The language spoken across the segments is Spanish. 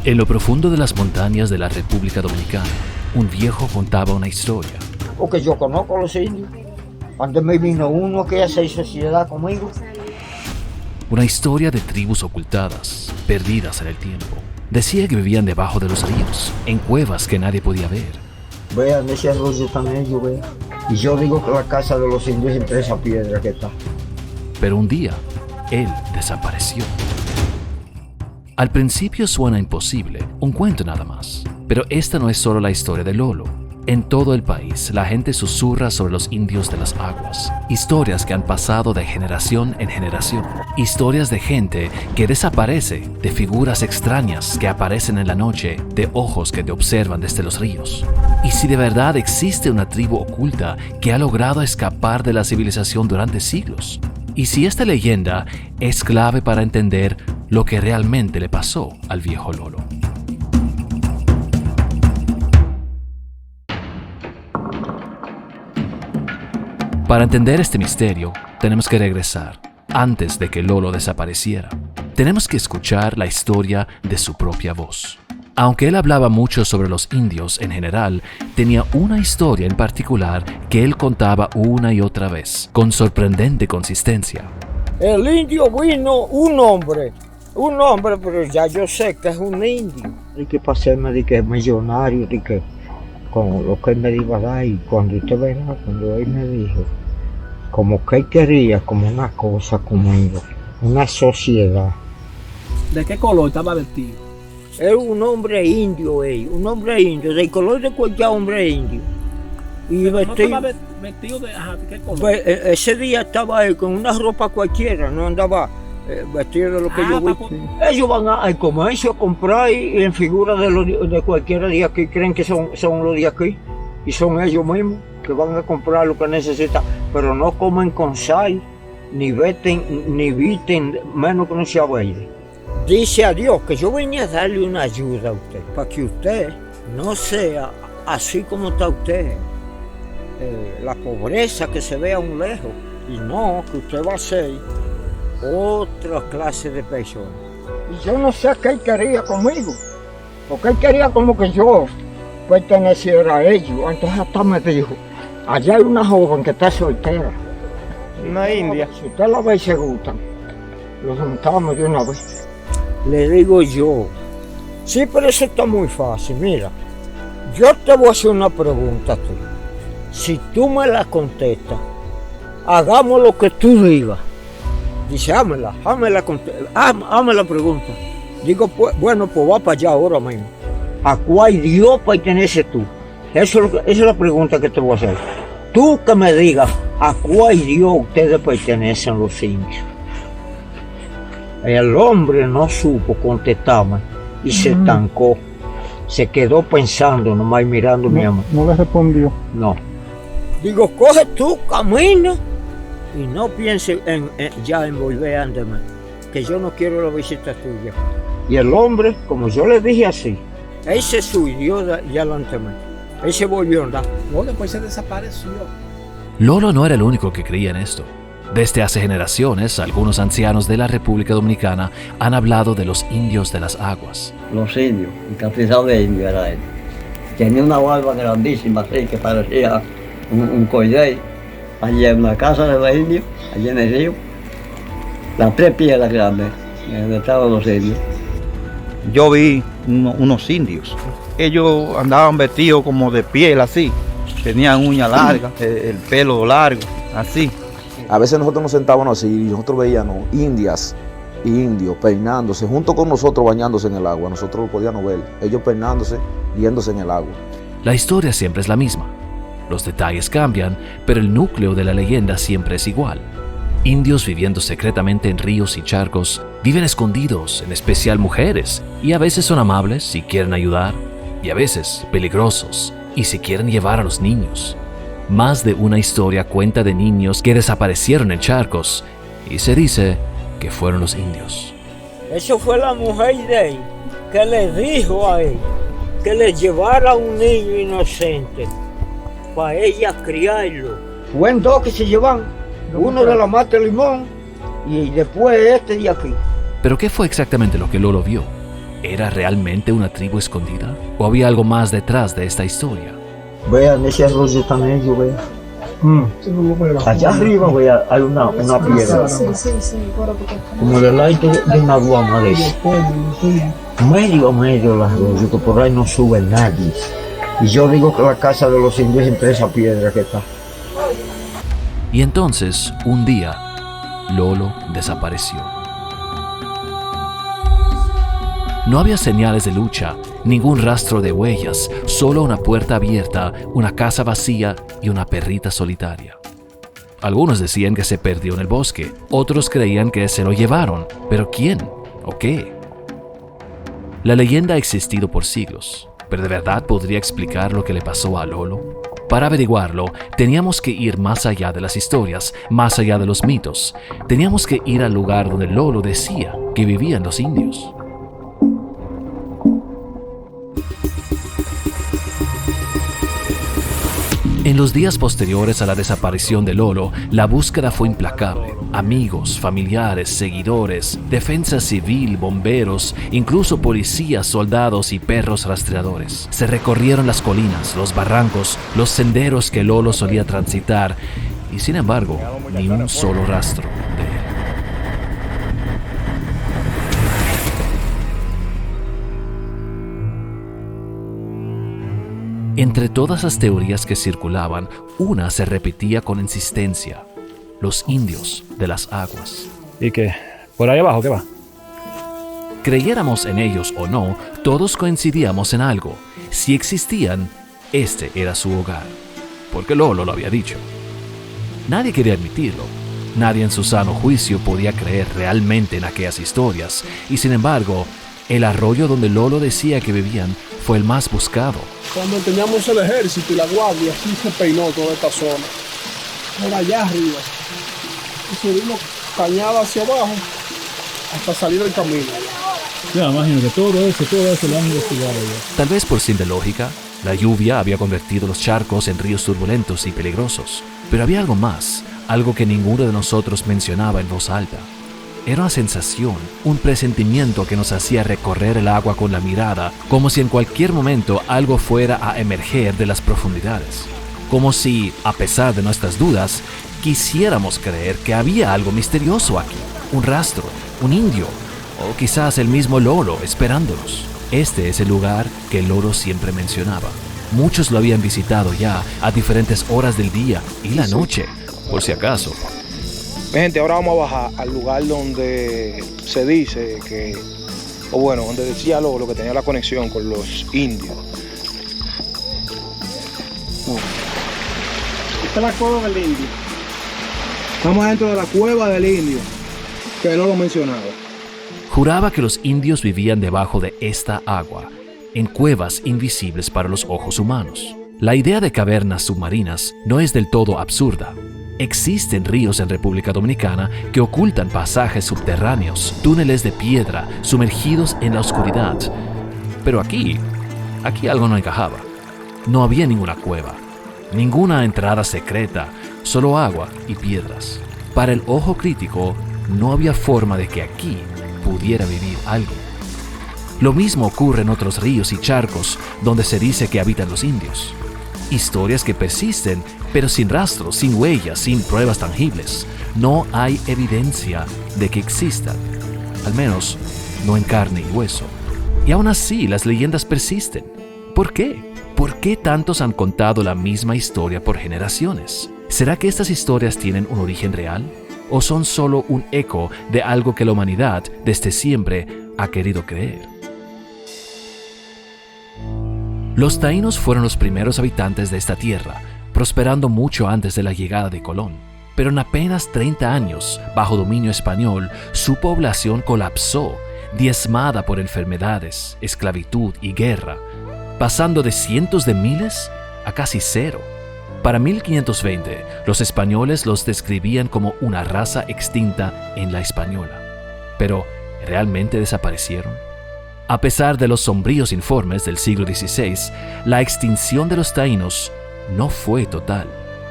En lo profundo de las montañas de la República Dominicana, un viejo contaba una historia. Porque yo conozco a los indios. Cuando me vino uno que hace sociedad conmigo. Una historia de tribus ocultadas, perdidas en el tiempo. Decía que vivían debajo de los ríos, en cuevas que nadie podía ver. Vean, ese arroyo tan ellos, vean. Y yo digo que la casa de los indios es entre esa piedra que está. Pero un día, él desapareció. Al principio suena imposible, un cuento nada más. Pero esta no es solo la historia de Lolo. En todo el país, la gente susurra sobre los indios de las aguas. Historias que han pasado de generación en generación. Historias de gente que desaparece, de figuras extrañas que aparecen en la noche, de ojos que te observan desde los ríos. Y si de verdad existe una tribu oculta que ha logrado escapar de la civilización durante siglos. Y si esta leyenda es clave para entender lo que realmente le pasó al viejo Lolo. Para entender este misterio, tenemos que regresar antes de que Lolo desapareciera. Tenemos que escuchar la historia de su propia voz. Aunque él hablaba mucho sobre los indios en general, tenía una historia en particular que él contaba una y otra vez, con sorprendente consistencia. El indio vino un hombre, pero ya yo sé que es un indio. Hay que pasarme de que es millonario, de que con lo que él me iba a dar, y cuando usted verá, cuando él me dijo, como que él quería, como una cosa conmigo, una sociedad. ¿De qué color estaba vestido? Era un hombre indio, un hombre indio, del color de cualquier hombre indio. Y ¿No vestido, estaba vestido de qué color? ese día estaba él con una ropa cualquiera, no andaba vestido de lo que yo vi. Ellos van al comercio a comprar y en figura de cualquiera de aquí, creen que son los de aquí, y son ellos mismos que van a comprar lo que necesitan, pero no comen con sal, ni visten, menos que no sea verde. Dice a Dios que yo venía a darle una ayuda a usted, para que usted no sea así como está usted, la pobreza que se ve a un lejos, y no, que usted va a ser otra clase de persona. Y yo no sé qué él quería conmigo, porque él quería como que yo perteneciera a ellos. Entonces hasta me dijo, allá hay una joven que está soltera. Una india. Si usted la ve y se gusta, lo juntamos de una vez. Le digo yo, sí, pero eso está muy fácil, mira, yo te voy a hacer una pregunta a ti. Si tú me la contestas, hagamos lo que tú digas. Dice, hazme la pregunta. Digo, pues, bueno, pues va para allá ahora mismo. ¿A cuál Dios perteneces tú? Esa es la pregunta que te voy a hacer. Tú que me digas, ¿a cuál Dios ustedes pertenecen los indios? El hombre no supo contestarme y se estancó. Se quedó pensando nomás mirando a mi amor. No le respondió. No. Digo, coge tu camino y no pienses ya en volver a andarme, que yo no quiero la visita tuya. Y el hombre, como yo le dije así, él se subió ya delante de mí. Él se volvió a andar. No, después se desapareció. Lolo no era el único que creía en esto. Desde hace generaciones, algunos ancianos de la República Dominicana han hablado de los indios de las aguas. Los indios, el capitán de indio era él. Tenía una barba grandísima, así que parecía un colley. Allí en una casa de los indios, allí en el río, las 3 piedras grandes, donde estaban los indios. Yo vi unos indios. Ellos andaban vestidos como de piel, así. Tenían uñas largas, el pelo largo, así. A veces nosotros nos sentábamos así y nosotros veíamos indias y indios peinándose, junto con nosotros bañándose en el agua. Nosotros lo podíamos ver, ellos peinándose, yéndose en el agua. La historia siempre es la misma. Los detalles cambian, pero el núcleo de la leyenda siempre es igual. Indios viviendo secretamente en ríos y charcos, viven escondidos, en especial mujeres, y a veces son amables si quieren ayudar, y a veces peligrosos, y si quieren llevar a los niños. Más de una historia cuenta de niños que desaparecieron en charcos, y se dice que fueron los indios. Eso fue la mujer de él, que le dijo a él que le llevara a un niño inocente para ella criarlo. Fue en 2 que se llevan, uno de la mata de limón y después este de aquí. Pero ¿qué fue exactamente lo que Lolo vio? ¿Era realmente una tribu escondida? ¿O había algo más detrás de esta historia? Vean, ese arroyo están ellos, vean. Allá arriba, vean, hay una piedra. Como del lado de una guama de eso. Medio el arroyo, que por ahí no sube nadie. Y yo digo que la casa de los indios es entre esa piedra que está. Y entonces, un día, Lolo desapareció. No había señales de lucha, ningún rastro de huellas, solo una puerta abierta, una casa vacía y una perrita solitaria. Algunos decían que se perdió en el bosque, otros creían que se lo llevaron, pero ¿quién o qué? La leyenda ha existido por siglos, pero ¿de verdad podría explicar lo que le pasó a Lolo? Para averiguarlo, teníamos que ir más allá de las historias, más allá de los mitos. Teníamos que ir al lugar donde Lolo decía que vivían los indios. En los días posteriores a la desaparición de Lolo, la búsqueda fue implacable. Amigos, familiares, seguidores, defensa civil, bomberos, incluso policías, soldados y perros rastreadores. Se recorrieron las colinas, los barrancos, los senderos que Lolo solía transitar y, sin embargo, ni un solo rastro de él. Entre todas las teorías que circulaban, una se repetía con insistencia: los indios de las aguas. ¿Y qué? ¿Por ahí abajo qué va? Creyéramos en ellos o no, todos coincidíamos en algo. Si existían, este era su hogar, porque Lolo lo había dicho. Nadie quería admitirlo. Nadie en su sano juicio podía creer realmente en aquellas historias, y sin embargo, el arroyo donde Lolo decía que vivían fue el más buscado. Cuando teníamos el ejército y la guardia, así se peinó toda esta zona. Por allá arriba. Y subimos cañada hacia abajo hasta salir del camino. Ya, imagino que todo eso lo han investigado ya. Tal vez por simple lógica, la lluvia había convertido los charcos en ríos turbulentos y peligrosos. Pero había algo más, algo que ninguno de nosotros mencionaba en voz alta. Era una sensación, un presentimiento que nos hacía recorrer el agua con la mirada, como si en cualquier momento algo fuera a emerger de las profundidades. Como si, a pesar de nuestras dudas, quisiéramos creer que había algo misterioso aquí, un rastro, un indio, o quizás el mismo Lolo esperándonos. Este es el lugar que Lolo siempre mencionaba. Muchos lo habían visitado ya a diferentes horas del día y la noche, por si acaso. Mi gente, ahora vamos a bajar al lugar donde se dice que, o bueno, donde decía Lolo que tenía la conexión con los indios. Esta es la cueva del indio. Estamos dentro de la cueva del indio, que no lo mencionaba. Juraba que los indios vivían debajo de esta agua, en cuevas invisibles para los ojos humanos. La idea de cavernas submarinas no es del todo absurda. Existen ríos en República Dominicana que ocultan pasajes subterráneos, túneles de piedra sumergidos en la oscuridad. Pero aquí algo no encajaba. No había ninguna cueva, ninguna entrada secreta, solo agua y piedras. Para el ojo crítico, no había forma de que aquí pudiera vivir algo. Lo mismo ocurre en otros ríos y charcos donde se dice que habitan los indios. Historias que persisten, pero sin rastros, sin huellas, sin pruebas tangibles. No hay evidencia de que existan, al menos no en carne y hueso. Y aún así, las leyendas persisten. ¿Por qué? ¿Por qué tantos han contado la misma historia por generaciones? ¿Será que estas historias tienen un origen real? ¿O son solo un eco de algo que la humanidad desde siempre ha querido creer? Los taínos fueron los primeros habitantes de esta tierra, prosperando mucho antes de la llegada de Colón. Pero en apenas 30 años, bajo dominio español, su población colapsó, diezmada por enfermedades, esclavitud y guerra, pasando de cientos de miles a casi cero. Para 1520, los españoles los describían como una raza extinta en la Española. Pero, ¿realmente desaparecieron? A pesar de los sombríos informes del siglo XVI, la extinción de los taínos no fue total.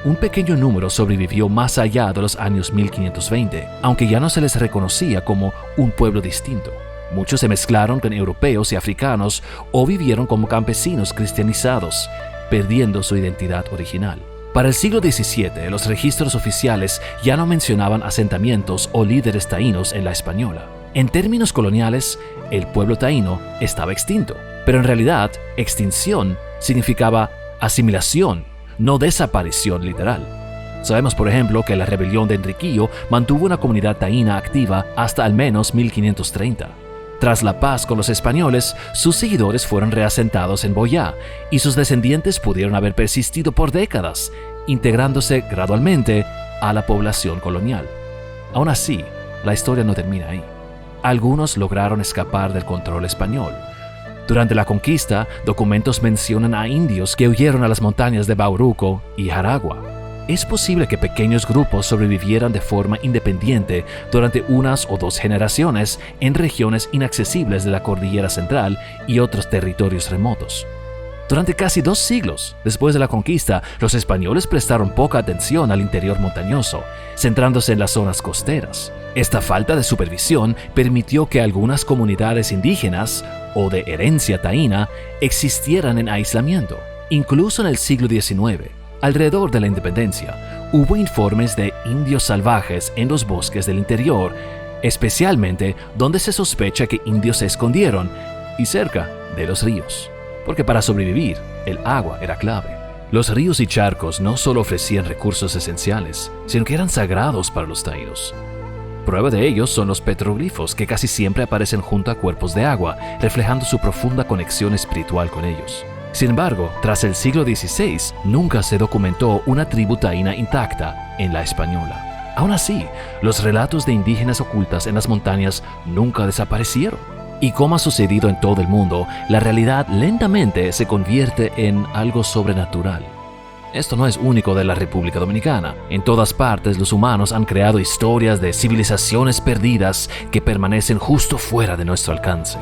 Un pequeño número sobrevivió más allá de los años 1520, aunque ya no se les reconocía como un pueblo distinto. Muchos se mezclaron con europeos y africanos o vivieron como campesinos cristianizados, perdiendo su identidad original. Para el siglo XVII, los registros oficiales ya no mencionaban asentamientos o líderes taínos en la española. En términos coloniales, el pueblo taíno estaba extinto, pero en realidad, extinción significaba asimilación, no desaparición literal. Sabemos, por ejemplo, que la rebelión de Enriquillo mantuvo una comunidad taína activa hasta al menos 1530. Tras la paz con los españoles, sus seguidores fueron reasentados en Boyá y sus descendientes pudieron haber persistido por décadas, integrándose gradualmente a la población colonial. Aún así, la historia no termina ahí. Algunos lograron escapar del control español. Durante la conquista, documentos mencionan a indios que huyeron a las montañas de Bauruco y Jaragua. Es posible que pequeños grupos sobrevivieran de forma independiente durante unas o dos generaciones en regiones inaccesibles de la Cordillera Central y otros territorios remotos. Durante casi 2 siglos después de la conquista, los españoles prestaron poca atención al interior montañoso, centrándose en las zonas costeras. Esta falta de supervisión permitió que algunas comunidades indígenas o de herencia taína existieran en aislamiento. Incluso en el siglo XIX, alrededor de la independencia, hubo informes de indios salvajes en los bosques del interior, especialmente donde se sospecha que indios se escondieron y cerca de los ríos, porque para sobrevivir, el agua era clave. Los ríos y charcos no solo ofrecían recursos esenciales, sino que eran sagrados para los taínos. Prueba de ello son los petroglifos que casi siempre aparecen junto a cuerpos de agua, reflejando su profunda conexión espiritual con ellos. Sin embargo, tras el siglo XVI, nunca se documentó una tribu taína intacta en la española. Aún así, los relatos de indígenas ocultas en las montañas nunca desaparecieron. Y como ha sucedido en todo el mundo, la realidad lentamente se convierte en algo sobrenatural. Esto no es único de la República Dominicana. En todas partes los humanos han creado historias de civilizaciones perdidas que permanecen justo fuera de nuestro alcance.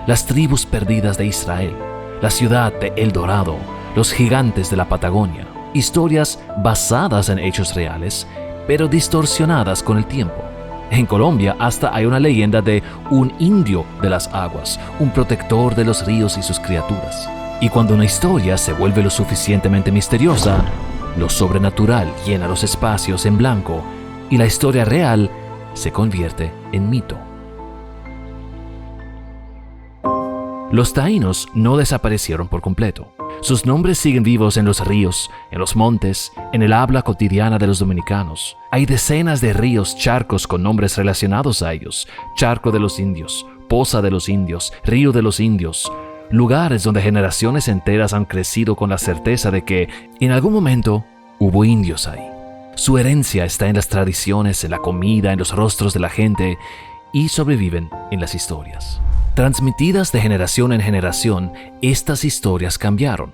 Las tribus perdidas de Israel, la ciudad de El Dorado, los gigantes de la Patagonia. Historias basadas en hechos reales, pero distorsionadas con el tiempo. En Colombia hasta hay una leyenda de un indio de las aguas, un protector de los ríos y sus criaturas. Y cuando una historia se vuelve lo suficientemente misteriosa, lo sobrenatural llena los espacios en blanco y la historia real se convierte en mito. Los taínos no desaparecieron por completo. Sus nombres siguen vivos en los ríos, en los montes, en el habla cotidiana de los dominicanos. Hay decenas de ríos, charcos con nombres relacionados a ellos: Charco de los Indios, Poza de los Indios, Río de los Indios. Lugares donde generaciones enteras han crecido con la certeza de que, en algún momento, hubo indios ahí. Su herencia está en las tradiciones, en la comida, en los rostros de la gente, y sobreviven en las historias. Transmitidas de generación en generación, estas historias cambiaron.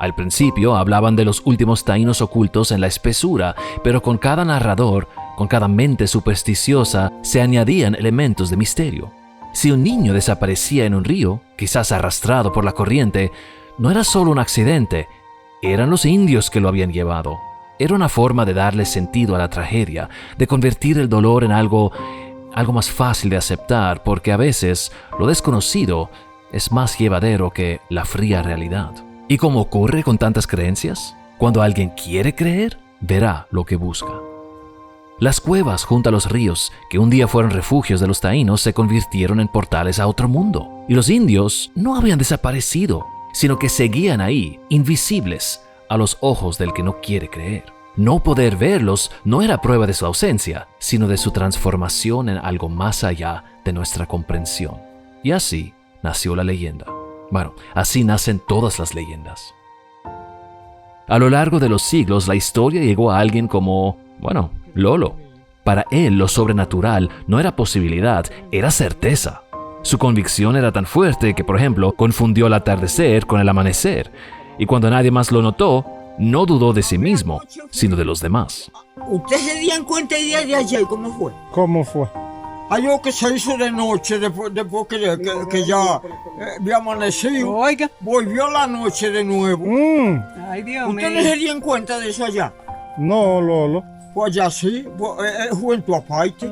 Al principio hablaban de los últimos taínos ocultos en la espesura, pero con cada narrador, con cada mente supersticiosa, se añadían elementos de misterio. Si un niño desaparecía en un río, quizás arrastrado por la corriente, no era solo un accidente, eran los indios que lo habían llevado. Era una forma de darle sentido a la tragedia, de convertir el dolor en algo más fácil de aceptar, porque a veces lo desconocido es más llevadero que la fría realidad. Y como ocurre con tantas creencias, cuando alguien quiere creer, verá lo que busca. Las cuevas junto a los ríos, que un día fueron refugios de los taínos, se convirtieron en portales a otro mundo. Y los indios no habían desaparecido, sino que seguían ahí, invisibles a los ojos del que no quiere creer. No poder verlos no era prueba de su ausencia, sino de su transformación en algo más allá de nuestra comprensión. Y así nació la leyenda. Bueno, así nacen todas las leyendas. A lo largo de los siglos, la historia llegó a alguien como, Lolo. Para él, lo sobrenatural no era posibilidad, era certeza. Su convicción era tan fuerte que, por ejemplo, confundió el atardecer con el amanecer. Y cuando nadie más lo notó, no dudó de sí mismo, sino de los demás. ¿Ustedes se dieron cuenta el día de ayer cómo fue? ¿Cómo fue? Algo que se hizo de noche, después que ya había amanecido. Oiga. Volvió la noche de nuevo. Ay, Dios mío. ¿Ustedes se dieron cuenta de eso allá? No, Lolo. Pues allá sí, fue en tu aparte.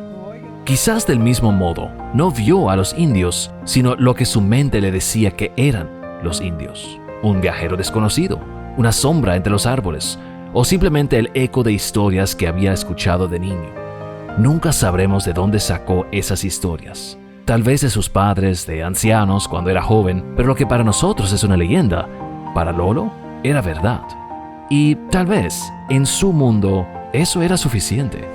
Quizás del mismo modo, no vio a los indios, sino lo que su mente le decía que eran los indios. Un viajero desconocido, una sombra entre los árboles, o simplemente el eco de historias que había escuchado de niño. Nunca sabremos de dónde sacó esas historias. Tal vez de sus padres, de ancianos cuando era joven, pero lo que para nosotros es una leyenda, para Lolo era verdad. Y tal vez, en su mundo, eso era suficiente.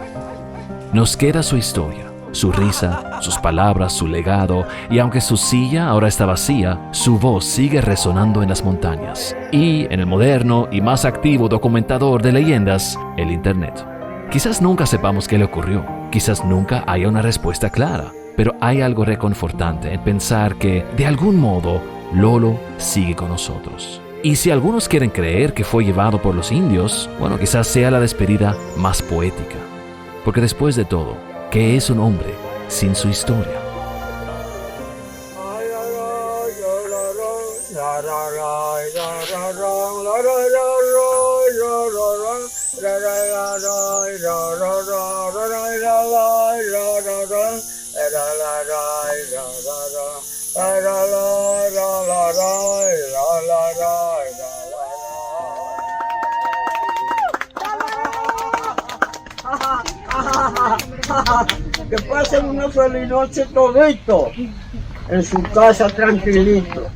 Nos queda su historia, su risa, sus palabras, su legado, y aunque su silla ahora está vacía, su voz sigue resonando en las montañas y en el moderno y más activo documentador de leyendas, el Internet. Quizás nunca sepamos qué le ocurrió, quizás nunca haya una respuesta clara, pero hay algo reconfortante en pensar que, de algún modo, Lolo sigue con nosotros. Y si algunos quieren creer que fue llevado por los indios, bueno, quizás sea la despedida más poética. Porque después de todo, ¿qué es un hombre sin su historia? Que pasen una feliz noche todito en su casa tranquilito.